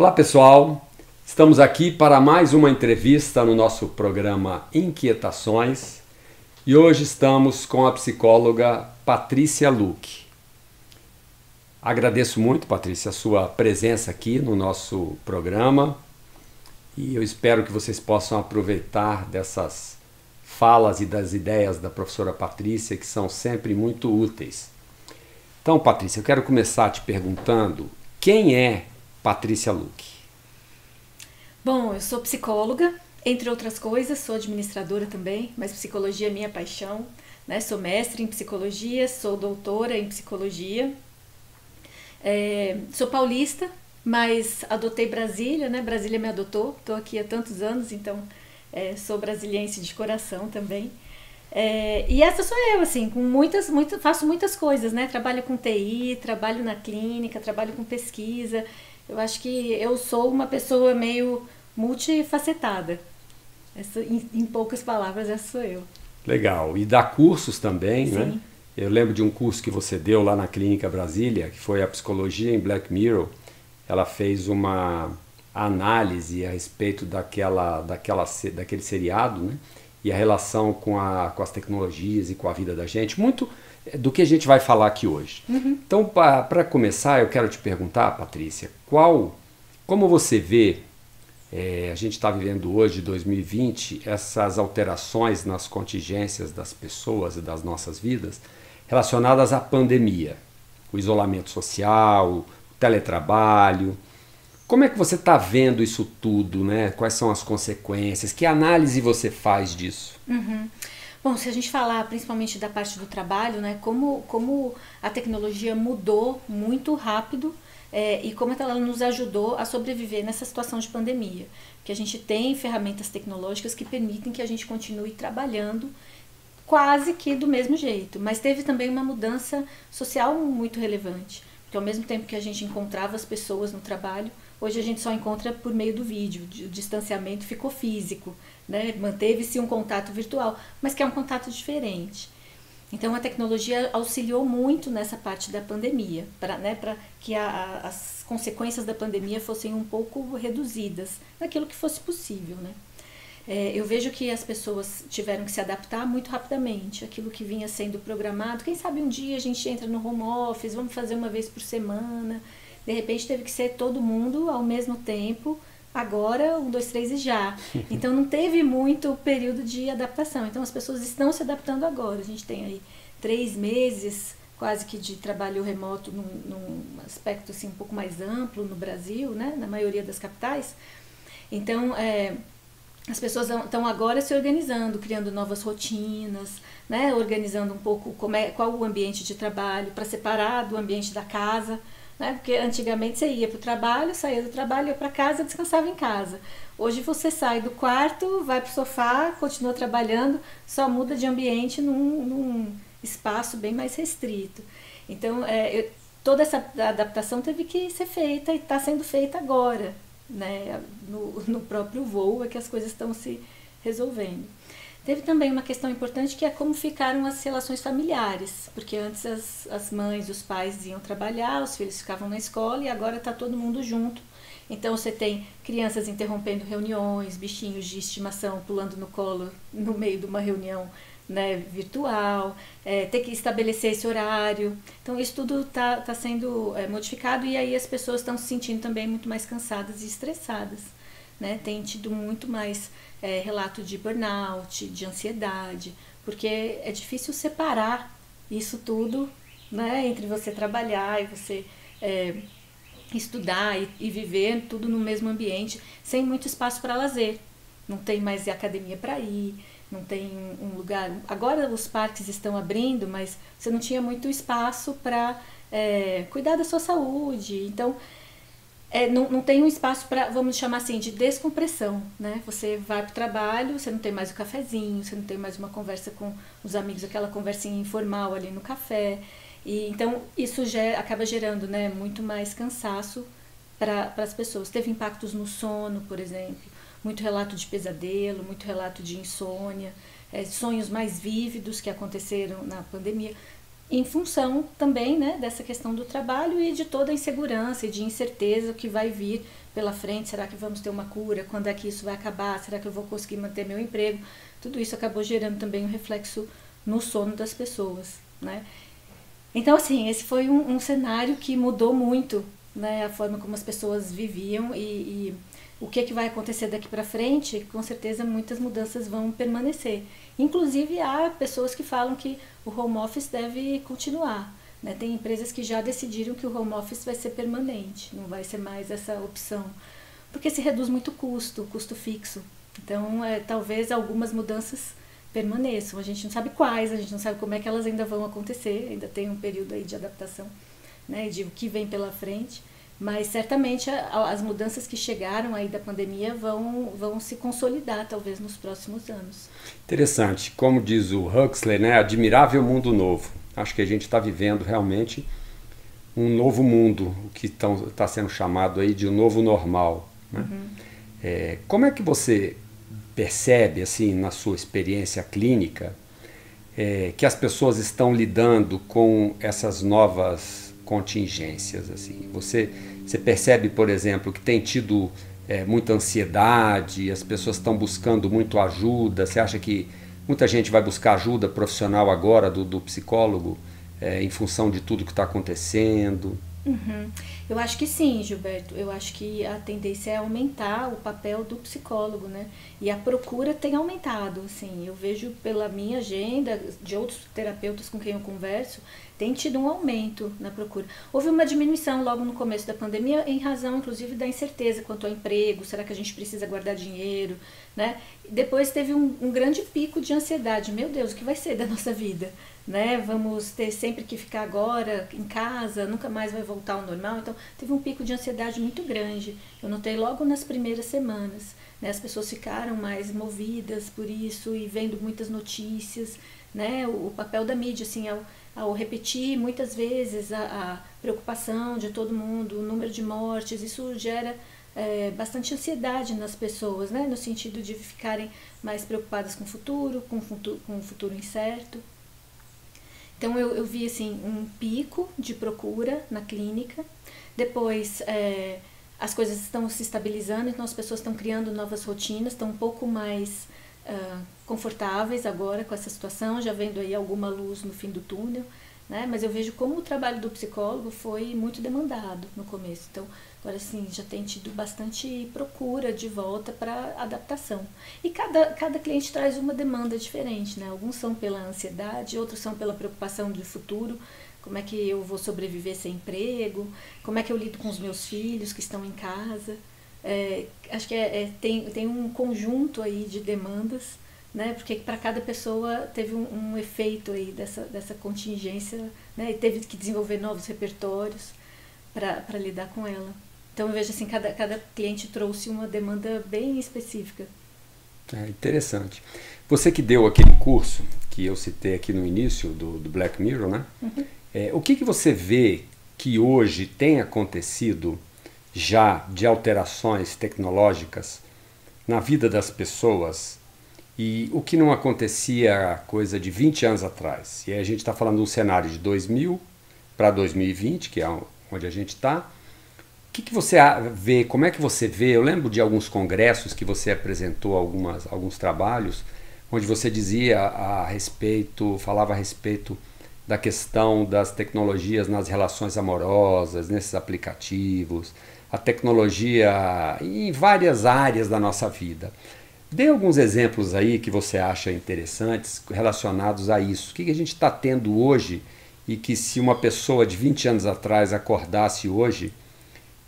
Olá pessoal, estamos aqui para mais uma entrevista no nosso programa Inquietações e hoje estamos com a psicóloga Patrícia Luque. Agradeço muito, Patrícia, a sua presença aqui no nosso programa e eu espero que vocês possam aproveitar dessas falas e das ideias da professora Patrícia, que são sempre muito úteis. Então, Patrícia, eu quero começar te perguntando quem é Patrícia Luque. Bom, eu sou psicóloga, entre outras coisas, sou administradora também, mas psicologia é minha paixão, né? Sou mestre em psicologia, sou doutora em psicologia, sou paulista, mas adotei Brasília, né? Brasília me adotou, estou aqui há tantos anos, então sou brasiliense de coração também. E essa sou eu, assim, faço muitas coisas, né? Trabalho com TI, trabalho na clínica, trabalho com pesquisa. Eu acho que eu sou uma pessoa meio multifacetada. Em poucas palavras, essa sou eu. Legal. E dá cursos também, Sim. né? Eu lembro de um curso que você deu lá na Clínica Brasília, que foi a Psicologia em Black Mirror. Ela fez uma análise a respeito daquele seriado, né? E a relação com as tecnologias e com a vida da gente. Muito do que a gente vai falar aqui hoje. Uhum. Então, para começar, eu quero te perguntar, Patrícia, como você vê, a gente está vivendo hoje, 2020, essas alterações nas contingências das pessoas e das nossas vidas relacionadas à pandemia, o isolamento social, o teletrabalho. Como é que você está vendo isso tudo, né? Quais são as consequências? Que análise você faz disso? Uhum. Bom, se a gente falar principalmente da parte do trabalho, né, como a tecnologia mudou muito rápido e como ela nos ajudou a sobreviver nessa situação de pandemia. Que a gente tem ferramentas tecnológicas que permitem que a gente continue trabalhando quase que do mesmo jeito, mas teve também uma mudança social muito relevante. Porque ao mesmo tempo que a gente encontrava as pessoas no trabalho, hoje a gente só encontra por meio do vídeo, o distanciamento ficou físico, né? Manteve-se um contato virtual, mas que é um contato diferente. Então a tecnologia auxiliou muito nessa parte da pandemia, para que as consequências da pandemia fossem um pouco reduzidas, naquilo que fosse possível, né? Eu vejo que as pessoas tiveram que se adaptar muito rapidamente, aquilo que vinha sendo programado. Quem sabe um dia a gente entra no home office, vamos fazer uma vez por semana. De repente teve que ser todo mundo ao mesmo tempo, agora, 1, 2, 3 e já. Então não teve muito período de adaptação. Então as pessoas estão se adaptando agora. A gente tem aí 3 meses quase que de trabalho remoto num aspecto assim, um pouco mais amplo no Brasil, né? Na maioria das capitais. Então as pessoas estão agora se organizando, criando novas rotinas, né? Organizando um pouco qual o ambiente de trabalho, para separar do ambiente da casa. Né? Porque antigamente você ia para o trabalho, saía do trabalho, ia para casa, descansava em casa. Hoje você sai do quarto, vai para o sofá, continua trabalhando, só muda de ambiente num espaço bem mais restrito. Então, toda essa adaptação teve que ser feita e está sendo feita agora. Né? No próprio voo é que as coisas estão se resolvendo. Teve também uma questão importante que é como ficaram as relações familiares, porque antes as mães, os pais iam trabalhar, os filhos ficavam na escola e agora está todo mundo junto. Então você tem crianças interrompendo reuniões, bichinhos de estimação pulando no colo no meio de uma reunião, né, virtual, ter que estabelecer esse horário. Então isso tudo está sendo modificado e aí as pessoas estão se sentindo também muito mais cansadas e estressadas. Né? Tem tido muito mais relato de burnout, de ansiedade, porque é difícil separar isso tudo, né? Entre você trabalhar e você estudar e viver tudo no mesmo ambiente, sem muito espaço para lazer. Não tem mais academia para ir, não tem um lugar... Agora os parques estão abrindo, mas você não tinha muito espaço para cuidar da sua saúde. Então, não tem um espaço para, vamos chamar assim, de descompressão, né? Você vai para o trabalho, você não tem mais o cafezinho, você não tem mais uma conversa com os amigos, aquela conversinha informal ali no café. E então isso acaba gerando, né, muito mais cansaço para as pessoas. Teve impactos no sono, por exemplo, muito relato de pesadelo, muito relato de insônia, sonhos mais vívidos que aconteceram na pandemia. em função também, né, dessa questão do trabalho e de toda a insegurança e de incerteza que vai vir pela frente? Será que vamos ter uma cura? Quando é que isso vai acabar? Será que eu vou conseguir manter meu emprego? Tudo isso acabou gerando também um reflexo no sono das pessoas, né? Então, assim, esse foi um cenário que mudou muito, né, a forma como as pessoas viviam e o que vai acontecer daqui para frente. Com certeza muitas mudanças vão permanecer. Inclusive há pessoas que falam que o home office deve continuar, né? Tem empresas que já decidiram que o home office vai ser permanente, não vai ser mais essa opção, porque se reduz muito o custo fixo. Então, talvez algumas mudanças permaneçam. A gente não sabe quais, a gente não sabe como é que elas ainda vão acontecer, ainda tem um período aí de adaptação, né, de o que vem pela frente, mas certamente as mudanças que chegaram aí da pandemia vão se consolidar talvez nos próximos anos. Interessante, como diz o Huxley, né, admirável mundo novo. Acho que a gente está vivendo realmente um novo mundo, o que está sendo chamado aí de um novo normal, né? Como é que você percebe, assim, na sua experiência clínica, que as pessoas estão lidando com essas novas contingências? Assim? Você percebe, por exemplo, que tem tido muita ansiedade, as pessoas estão buscando muito ajuda? Você acha que muita gente vai buscar ajuda profissional agora do psicólogo em função de tudo que está acontecendo? Eu acho que sim, Gilberto. Eu acho que a tendência é aumentar o papel do psicólogo, né? E a procura tem aumentado, assim. Eu vejo pela minha agenda, de outros terapeutas com quem eu converso, tem tido um aumento na procura. Houve uma diminuição logo no começo da pandemia, em razão, inclusive, da incerteza quanto ao emprego, será que a gente precisa guardar dinheiro, né? Depois teve um grande pico de ansiedade. Meu Deus, o que vai ser da nossa vida? Né? Vamos ter sempre que ficar agora em casa, nunca mais vai voltar ao normal. Então teve um pico de ansiedade muito grande. Eu notei logo nas primeiras semanas, né? As pessoas ficaram mais movidas por isso e vendo muitas notícias, né? O papel da mídia, assim, ao repetir muitas vezes a preocupação de todo mundo, o número de mortes, isso gera bastante ansiedade nas pessoas, né? No sentido de ficarem mais preocupadas com o futuro, com um futuro incerto. Então eu vi, assim, um pico de procura na clínica. Depois as coisas estão se estabilizando, então as pessoas estão criando novas rotinas, estão um pouco mais confortáveis agora com essa situação, já vendo aí alguma luz no fim do túnel, né? Mas eu vejo como o trabalho do psicólogo foi muito demandado no começo. Então agora, assim, já tem tido bastante procura de volta para adaptação. E cada cliente traz uma demanda diferente, né? Alguns são pela ansiedade, outros são pela preocupação do futuro. Como é que eu vou sobreviver sem emprego? Como é que eu lido com os meus filhos que estão em casa? Acho que tem um conjunto aí de demandas, né? Porque para cada pessoa teve um efeito aí dessa contingência, né? E teve que desenvolver novos repertórios para lidar com ela. Então eu vejo, assim, cada cliente trouxe uma demanda bem específica. Interessante. Você que deu aquele curso que eu citei aqui no início do Black Mirror, né? O que você vê que hoje tem acontecido já de alterações tecnológicas na vida das pessoas e o que não acontecia coisa de 20 anos atrás? E aí a gente está falando de um cenário de 2000 para 2020, que é onde a gente está. O que você vê, como é que você vê? Eu lembro de alguns congressos que você apresentou alguns trabalhos, onde você dizia falava a respeito da questão das tecnologias nas relações amorosas, nesses aplicativos, a tecnologia em várias áreas da nossa vida. Dê alguns exemplos aí que você acha interessantes relacionados a isso. O que a gente está tendo hoje e que, se uma pessoa de 20 anos atrás acordasse hoje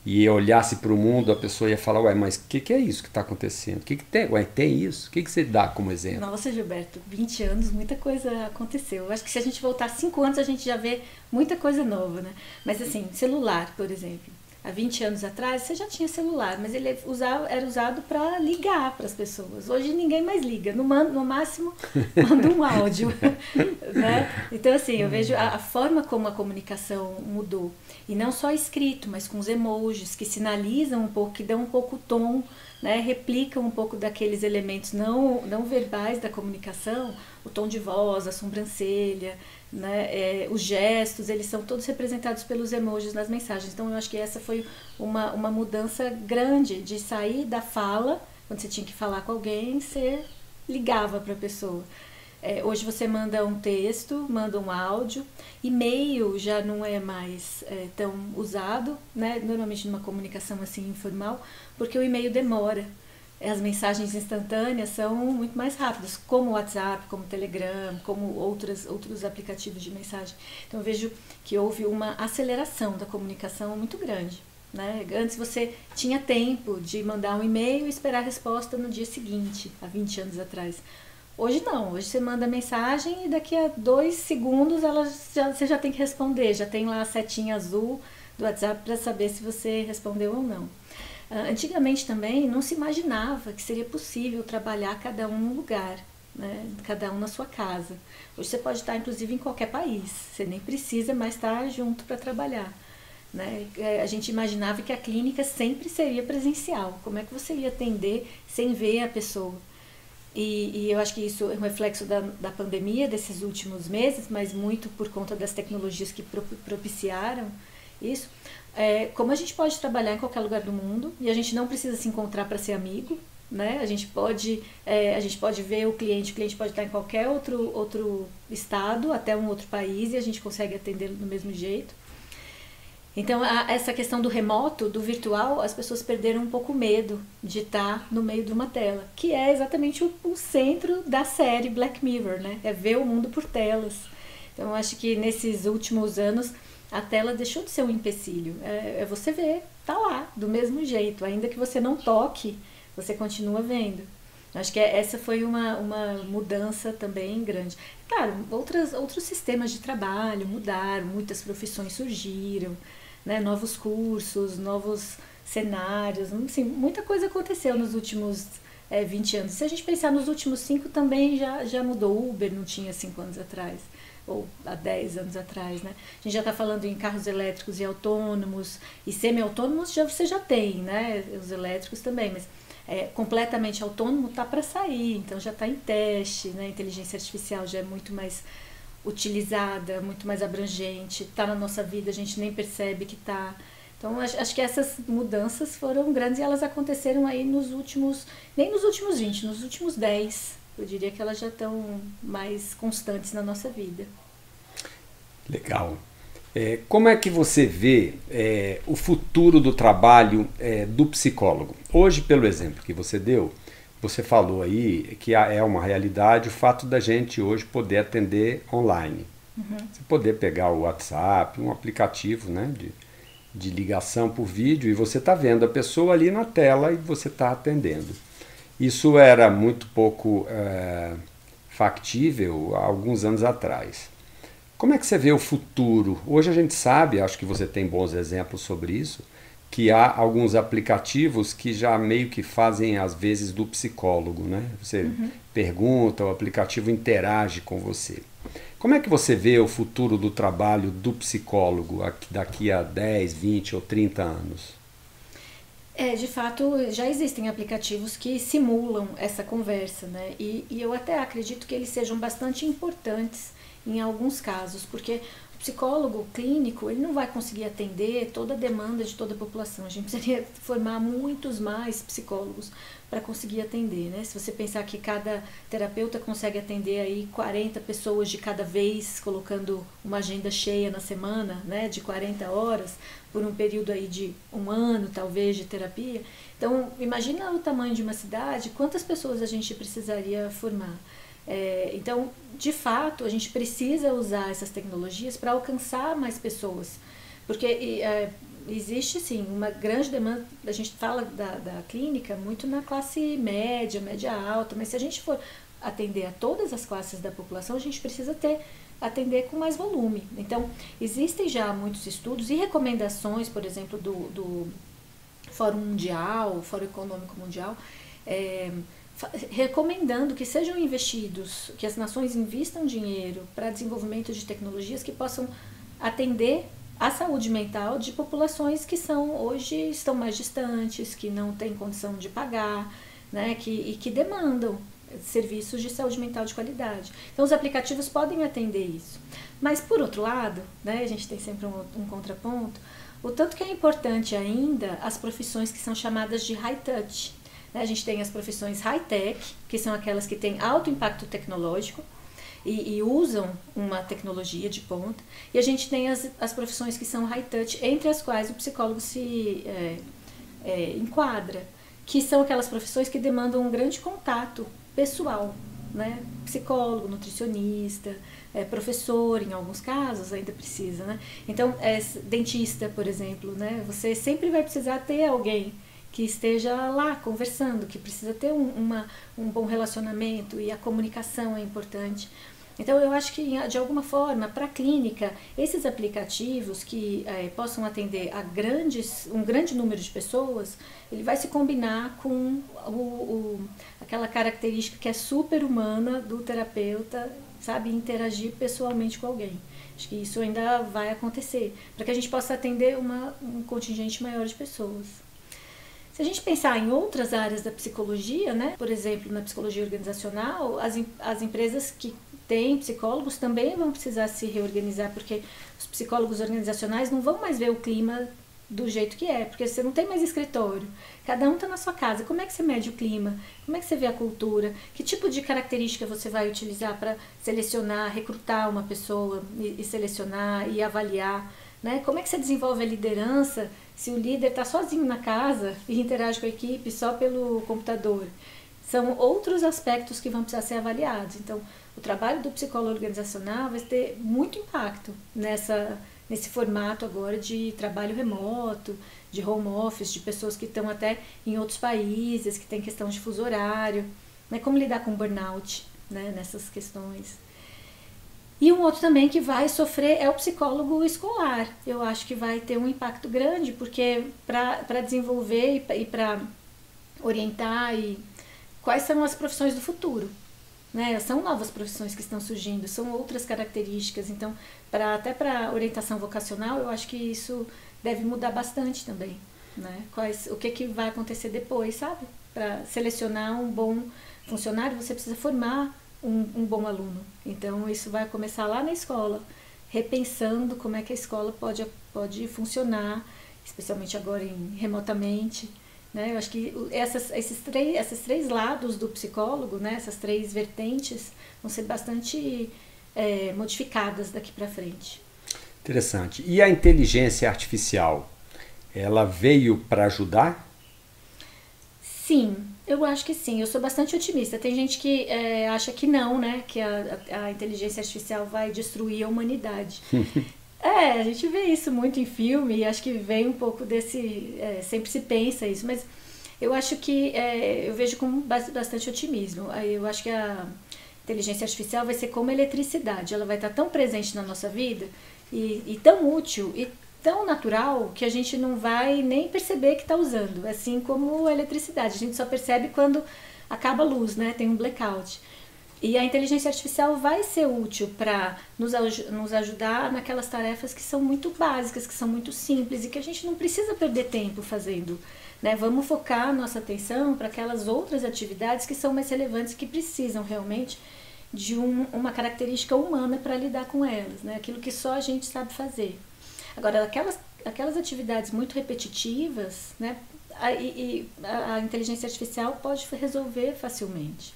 e olhasse para o mundo, a pessoa ia falar: ué, mas o que é isso que está acontecendo? O que tem? Ué, tem isso? O que você dá como exemplo? Nossa, Gilberto, 20 anos, muita coisa aconteceu. Eu acho que se a gente voltar 5 anos, a gente já vê muita coisa nova, né? Mas, assim, celular, por exemplo. Há 20 anos atrás, você já tinha celular, mas ele era usado para ligar para as pessoas. Hoje ninguém mais liga, no máximo manda um áudio, né? Então, assim, eu vejo a forma como a comunicação mudou. E não só escrito, mas com os emojis que sinalizam um pouco, que dão um pouco o tom né, replicam um pouco daqueles elementos não verbais da comunicação, o tom de voz, a sobrancelha, né, os gestos, eles são todos representados pelos emojis nas mensagens. Então eu acho que essa foi uma mudança grande de sair da fala, quando você tinha que falar com alguém, você ligava para a pessoa. Hoje você manda um texto, manda um áudio, e-mail já não é mais tão usado, né? Normalmente numa comunicação assim informal, porque o e-mail demora. As mensagens instantâneas são muito mais rápidas, como o WhatsApp, como o Telegram, como outros aplicativos de mensagem. Então eu vejo que houve uma aceleração da comunicação muito grande. Né? Antes você tinha tempo de mandar um e-mail e esperar a resposta no dia seguinte, há 20 anos atrás. Hoje não, hoje você manda mensagem e daqui a 2 segundos você já tem que responder, já tem lá a setinha azul do WhatsApp para saber se você respondeu ou não. Antigamente também não se imaginava que seria possível trabalhar cada um num lugar, né? Cada um na sua casa. Hoje você pode estar inclusive em qualquer país, você nem precisa mais estar junto para trabalhar. Né? A gente imaginava que a clínica sempre seria presencial, como é que você ia atender sem ver a pessoa? E eu acho que isso é um reflexo da pandemia desses últimos meses, mas muito por conta das tecnologias que propiciaram isso. Como a gente pode trabalhar em qualquer lugar do mundo e a gente não precisa se encontrar para ser amigo, né? A gente pode ver o cliente pode estar em qualquer outro estado, até um outro país, e a gente consegue atendê-lo do mesmo jeito. Então, essa questão do remoto, do virtual, as pessoas perderam um pouco o medo de estar no meio de uma tela, que é exatamente o centro da série Black Mirror, né? É ver o mundo por telas. Então, eu acho que nesses últimos anos, a tela deixou de ser um empecilho. Você ver, tá lá, do mesmo jeito. Ainda que você não toque, você continua vendo. Eu acho que essa foi uma mudança também grande. Claro, outros sistemas de trabalho mudaram, muitas profissões surgiram, né, novos cursos, novos cenários, assim, muita coisa aconteceu nos últimos 20 anos. Se a gente pensar nos últimos 5 também já mudou. O Uber não tinha 5 anos atrás, ou há 10 anos atrás, né? A gente já está falando em carros elétricos e autônomos, e semi-autônomos você já tem, né? Os elétricos também, mas completamente autônomo está para sair, então já está em teste, né? A inteligência artificial já é muito mais utilizada, muito mais abrangente, está na nossa vida, a gente nem percebe que está. Então acho que essas mudanças foram grandes e elas aconteceram aí nem nos últimos 20, nos últimos 10. Eu diria que elas já estão mais constantes na nossa vida. Legal. Como é que você vê o futuro do trabalho do psicólogo? Hoje, pelo exemplo que você deu, você falou aí que é uma realidade o fato da gente hoje poder atender online. Uhum. Você poder pegar o WhatsApp, um aplicativo, né, de ligação por vídeo, e você está vendo a pessoa ali na tela e você está atendendo. Isso era muito pouco factível há alguns anos atrás. Como é que você vê o futuro? Hoje a gente sabe, acho que você tem bons exemplos sobre isso, que há alguns aplicativos que já meio que fazem às vezes do psicólogo, né? Você pergunta, o aplicativo interage com você. Como é que você vê o futuro do trabalho do psicólogo daqui a 10, 20 ou 30 anos? De fato, já existem aplicativos que simulam essa conversa, né? E eu até acredito que eles sejam bastante importantes em alguns casos, porque o psicólogo clínico ele não vai conseguir atender toda a demanda de toda a população. A gente precisaria formar muitos mais psicólogos para conseguir atender, né? Se você pensar que cada terapeuta consegue atender aí 40 pessoas de cada vez, colocando uma agenda cheia na semana, né, de 40 horas, por um período aí de 1 ano, talvez, de terapia. Então, imagina o tamanho de uma cidade, quantas pessoas a gente precisaria formar. Então, de fato, a gente precisa usar essas tecnologias para alcançar mais pessoas, porque existe sim uma grande demanda. A gente fala da clínica muito na classe média, média alta, mas se a gente for atender a todas as classes da população, a gente precisa atender com mais volume. Então, existem já muitos estudos e recomendações, por exemplo, do Fórum Mundial, Fórum Econômico Mundial, recomendando que sejam investidos, que as nações investam dinheiro para desenvolvimento de tecnologias que possam atender a saúde mental de populações que hoje estão mais distantes, que não têm condição de pagar, né, e que demandam serviços de saúde mental de qualidade. Então os aplicativos podem atender isso. Mas por outro lado, né, a gente tem sempre um contraponto, o tanto que é importante ainda as profissões que são chamadas de high touch. Né? A gente tem as profissões high tech, que são aquelas que têm alto impacto tecnológico e usam uma tecnologia de ponta, e a gente tem as profissões que são high touch, entre as quais o psicólogo se enquadra, que são aquelas profissões que demandam um grande contato pessoal, né? Psicólogo, nutricionista, professor, em alguns casos ainda precisa, né? Então, dentista, por exemplo, né? Você sempre vai precisar ter alguém que esteja lá conversando, que precisa ter um bom relacionamento, e a comunicação é importante. Então, eu acho que, de alguma forma, para a clínica, esses aplicativos que possam atender a um grande número de pessoas, ele vai se combinar com aquela característica que é super humana do terapeuta, sabe, interagir pessoalmente com alguém. Acho que isso ainda vai acontecer, para que a gente possa atender um contingente maior de pessoas. Se a gente pensar em outras áreas da psicologia, né, por exemplo, na psicologia organizacional, as empresas que têm psicólogos também vão precisar se reorganizar, porque os psicólogos organizacionais não vão mais ver o clima do jeito que é, porque você não tem mais escritório, cada um está na sua casa. Como é que você mede o clima? Como é que você vê a cultura? Que tipo de característica você vai utilizar para selecionar, recrutar uma pessoa e selecionar e avaliar? Né? Como é que você desenvolve a liderança se o líder está sozinho na casa e interage com a equipe só pelo computador? São outros aspectos que vão precisar ser avaliados. Então, o trabalho do psicólogo organizacional vai ter muito impacto nesse formato agora de trabalho remoto, de home office, de pessoas que estão até em outros países, que tem questão de fuso horário, né? Como lidar com burnout, né? Nessas questões. E um outro também que vai sofrer é o psicólogo escolar. Eu acho que vai ter um impacto grande, porque para desenvolver e para orientar quais são as profissões do futuro. Né? São novas profissões que estão surgindo, são outras características. Então, até para orientação vocacional, eu acho que isso deve mudar bastante também. Né? O que vai acontecer depois, sabe? Para selecionar um bom funcionário, você precisa formar um bom aluno. Então, isso vai começar lá na escola, repensando como é que a escola pode funcionar, especialmente agora remotamente. Né? Eu acho que esses três lados do psicólogo, né? Essas três vertentes, vão ser bastante modificadas daqui para frente. Interessante. E a inteligência artificial, ela veio para ajudar? Sim, eu acho que sim. Eu sou bastante otimista. Tem gente que acha que não, né? Que a inteligência artificial vai destruir a humanidade. A gente vê isso muito em filme, e acho que vem um pouco desse... sempre se pensa isso, mas eu acho que... eu vejo com bastante otimismo. Eu acho que a inteligência artificial vai ser como a eletricidade. Ela vai estar tão presente na nossa vida e tão útil e tão natural que a gente não vai nem perceber que está usando. Assim como a eletricidade. A gente só percebe quando acaba a luz, né? Tem um blackout. E a inteligência artificial vai ser útil para nos ajudar naquelas tarefas que são muito básicas, que são muito simples e que a gente não precisa perder tempo fazendo. Né? Vamos focar nossa atenção para aquelas outras atividades que são mais relevantes, que precisam realmente de uma característica humana para lidar com elas, né? Aquilo que só a gente sabe fazer. Agora, aquelas atividades muito repetitivas, né? A inteligência artificial pode resolver facilmente.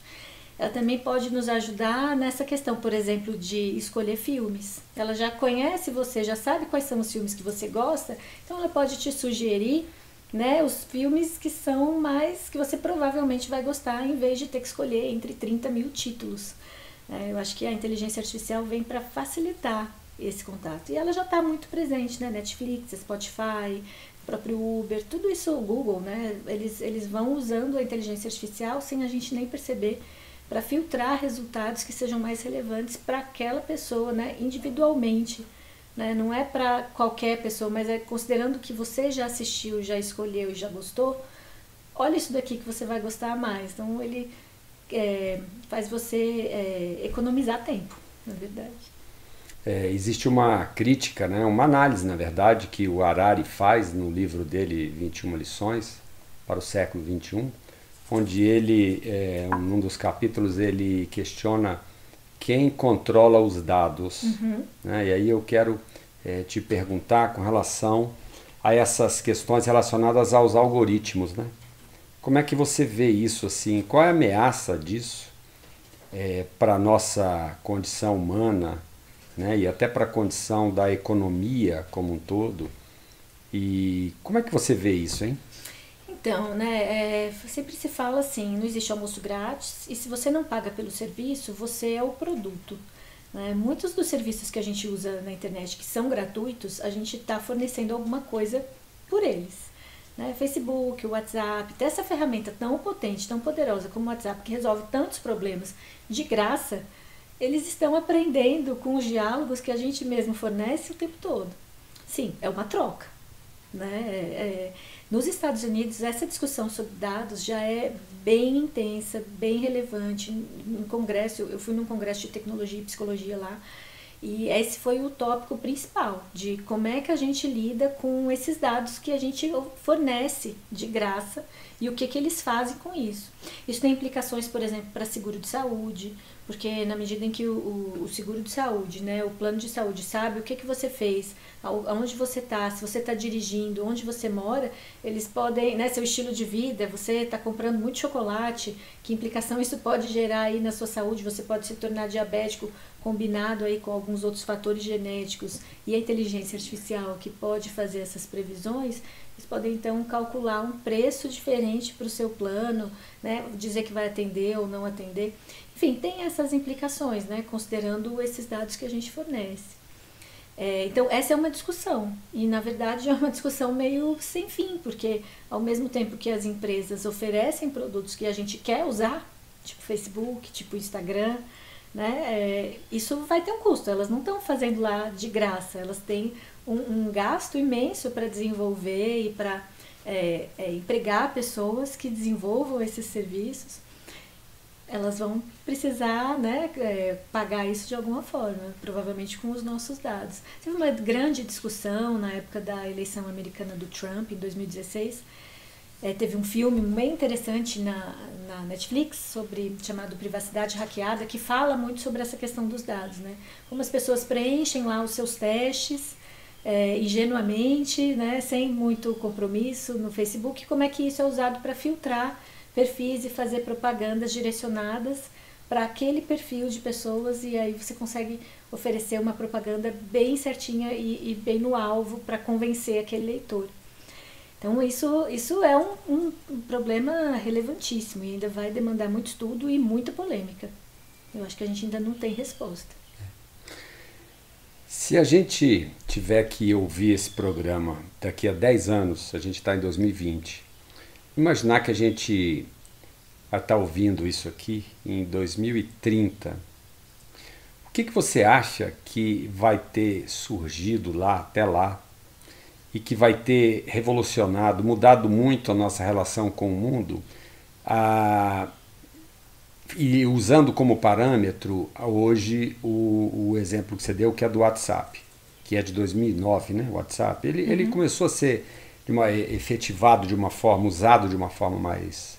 Ela também pode nos ajudar nessa questão, por exemplo, de escolher filmes. Ela já conhece você, já sabe quais são os filmes que você gosta, então ela pode te sugerir, né, os filmes que são mais, que você provavelmente vai gostar, em vez de ter que escolher entre 30 mil títulos. Eu acho que a inteligência artificial vem para facilitar esse contato. E ela já está muito presente, né? Netflix, Spotify, próprio Uber, tudo isso, o Google, né? Eles vão usando a inteligência artificial sem a gente nem perceber, para filtrar resultados que sejam mais relevantes para aquela pessoa, né, individualmente. Né? Não é para qualquer pessoa, mas considerando que você já assistiu, já escolheu e já gostou, olha isso daqui que você vai gostar mais. Então, ele faz você economizar tempo, na verdade. existe uma crítica, né, uma análise, na verdade, que o Harari faz no livro dele, 21 lições para o século XXI, onde ele, num dos capítulos, ele questiona quem controla os dados. Né? E aí eu quero te perguntar com relação a essas questões relacionadas aos algoritmos. Né? Como é que você vê isso? Assim? Qual é a ameaça disso para a nossa condição humana, né? E até para a condição da economia como um todo? E como é que você vê isso, hein? Então, né, sempre se fala assim, não existe almoço grátis e se você não paga pelo serviço, você é o produto. Né? Muitos dos serviços que a gente usa na internet que são gratuitos, a gente está fornecendo alguma coisa por eles. Né? Facebook, WhatsApp, até essa ferramenta tão potente, tão poderosa como o WhatsApp, que resolve tantos problemas de graça, eles estão aprendendo com os diálogos que a gente mesmo fornece o tempo todo. Sim, é uma troca. Né? Nos Estados Unidos, essa discussão sobre dados já é bem intensa, bem relevante. Em congresso, eu fui num congresso de tecnologia e psicologia lá, e esse foi o tópico principal, de como é que a gente lida com esses dados que a gente fornece de graça e o que eles fazem com isso. Isso tem implicações, por exemplo, para seguro de saúde, porque na medida em que o seguro de saúde, né, o plano de saúde sabe o que você fez, aonde você está, se você está dirigindo, onde você mora, eles podem, né, seu estilo de vida, você está comprando muito chocolate, que implicação isso pode gerar aí na sua saúde, você pode se tornar diabético, combinado aí com alguns outros fatores genéticos e a inteligência artificial que pode fazer essas previsões, eles podem então calcular um preço diferente para o seu plano, né, dizer que vai atender ou não atender. Enfim, tem essas implicações, né, considerando esses dados que a gente fornece. Então, essa é uma discussão, e na verdade é uma discussão meio sem fim, porque ao mesmo tempo que as empresas oferecem produtos que a gente quer usar, tipo Facebook, tipo Instagram, né, isso vai ter um custo, elas não estão fazendo lá de graça, elas têm um gasto imenso para desenvolver e para empregar pessoas que desenvolvam esses serviços. Elas vão precisar, né, pagar isso de alguma forma, provavelmente com os nossos dados. Teve uma grande discussão na época da eleição americana do Trump, em 2016. Teve um filme bem interessante na Netflix, chamado Privacidade Hackeada, que fala muito sobre essa questão dos dados. Né? Como as pessoas preenchem lá os seus testes, ingenuamente, né, sem muito compromisso no Facebook, como é que isso é usado para filtrar perfis e fazer propagandas direcionadas para aquele perfil de pessoas, e aí você consegue oferecer uma propaganda bem certinha e bem no alvo para convencer aquele leitor. Então isso é um problema relevantíssimo e ainda vai demandar muito estudo e muita polêmica. Eu acho que a gente ainda não tem resposta. Se a gente tiver que ouvir esse programa daqui a 10 anos, a gente está em 2020, imaginar que a gente vai estar ouvindo isso aqui em 2030, o que você acha que vai ter surgido lá, até lá, e que vai ter revolucionado, mudado muito a nossa relação com o mundo, e usando como parâmetro hoje o exemplo que você deu, que é do WhatsApp, que é de 2009, né? O WhatsApp, ele começou a ser efetivado de uma forma, usado de uma forma mais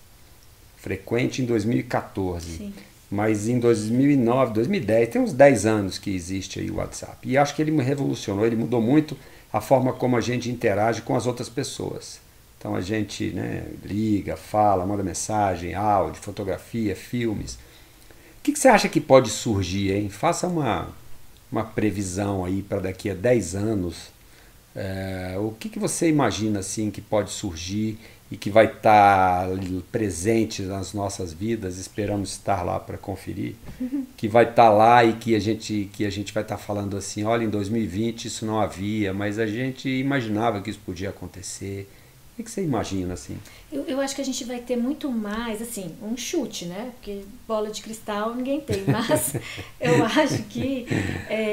frequente em 2014. Sim. Mas em 2009, 2010, tem uns 10 anos que existe aí o WhatsApp. E acho que ele revolucionou, ele mudou muito a forma como a gente interage com as outras pessoas. Então a gente, né, liga, fala, manda mensagem, áudio, fotografia, filmes. O que você acha que pode surgir, hein? Faça uma previsão aí para daqui a 10 anos. O que você imagina assim que pode surgir e que vai estar presente nas nossas vidas, esperamos estar lá para conferir, que vai estar lá e que a gente vai estar falando assim, olha, em 2020 isso não havia, mas a gente imaginava que isso podia acontecer. O que você imagina assim? Eu acho que a gente vai ter muito mais, assim, um chute, né? Porque bola de cristal ninguém tem, mas eu acho que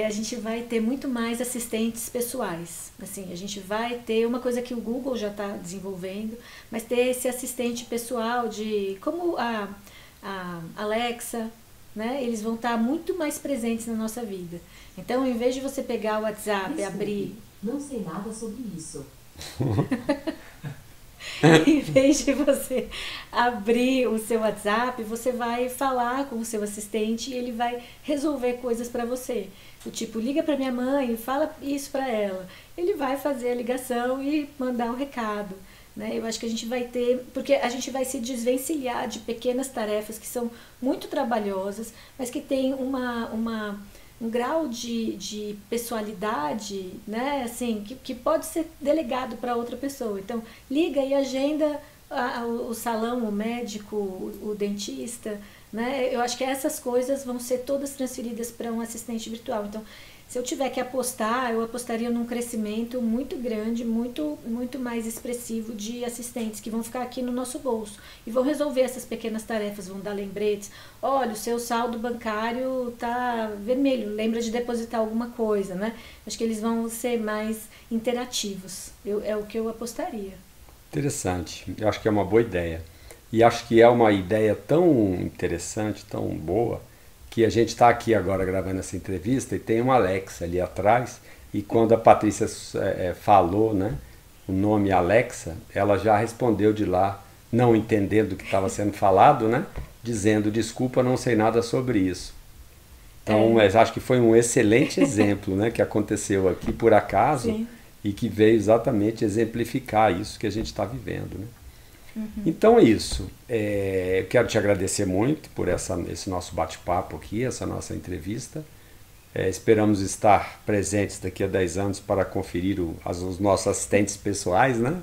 a gente vai ter muito mais assistentes pessoais. Assim, a gente vai ter uma coisa que o Google já está desenvolvendo, mas ter esse assistente pessoal como a Alexa, né, eles vão estar muito mais presentes na nossa vida. Então, em vez de você pegar o WhatsApp e abrir... Não sei nada sobre isso. Em vez de você abrir o seu WhatsApp, você vai falar com o seu assistente e ele vai resolver coisas para você. Do tipo, liga para minha mãe, fala isso para ela. Ele vai fazer a ligação e mandar um recado. Né? Eu acho que a gente vai ter, porque a gente vai se desvencilhar de pequenas tarefas que são muito trabalhosas, mas que tem um grau de pessoalidade, né, assim, que pode ser delegado para outra pessoa. Então, liga e agenda o salão, o médico, o dentista, né? Eu acho que essas coisas vão ser todas transferidas para um assistente virtual. Então, se eu tiver que apostar, eu apostaria num crescimento muito grande, muito mais expressivo de assistentes que vão ficar aqui no nosso bolso e vão resolver essas pequenas tarefas, vão dar lembretes. Olha, o seu saldo bancário está vermelho, lembra de depositar alguma coisa, né? Acho que eles vão ser mais interativos, é o que eu apostaria. Interessante, eu acho que é uma boa ideia. E acho que é uma ideia tão interessante, tão boa, que a gente está aqui agora gravando essa entrevista e tem uma Alexa ali atrás, e quando a Patrícia falou, né, o nome Alexa, ela já respondeu de lá, não entendendo o que estava sendo falado, né, dizendo, desculpa, não sei nada sobre isso. Então, acho que foi um excelente exemplo, né, que aconteceu aqui por acaso. Sim. E que veio exatamente exemplificar isso que a gente está vivendo, né? Uhum. Então é isso. Eu quero te agradecer muito por esse nosso bate-papo aqui, essa nossa entrevista. Esperamos estar presentes daqui a 10 anos para conferir os nossos assistentes pessoais, né?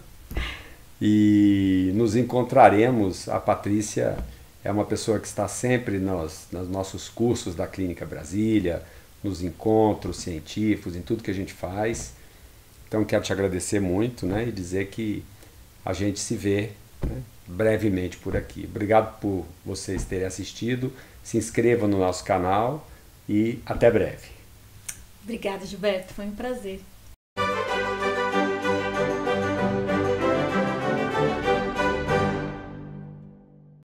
E nos encontraremos. A Patrícia é uma pessoa que está sempre nos nossos cursos da Clínica Brasília, nos encontros científicos, em tudo que a gente faz. Então quero te agradecer muito, né, e dizer que a gente se vê, né, brevemente por aqui. Obrigado por vocês terem assistido, se inscrevam no nosso canal e até breve. Obrigada, Gilberto, foi um prazer.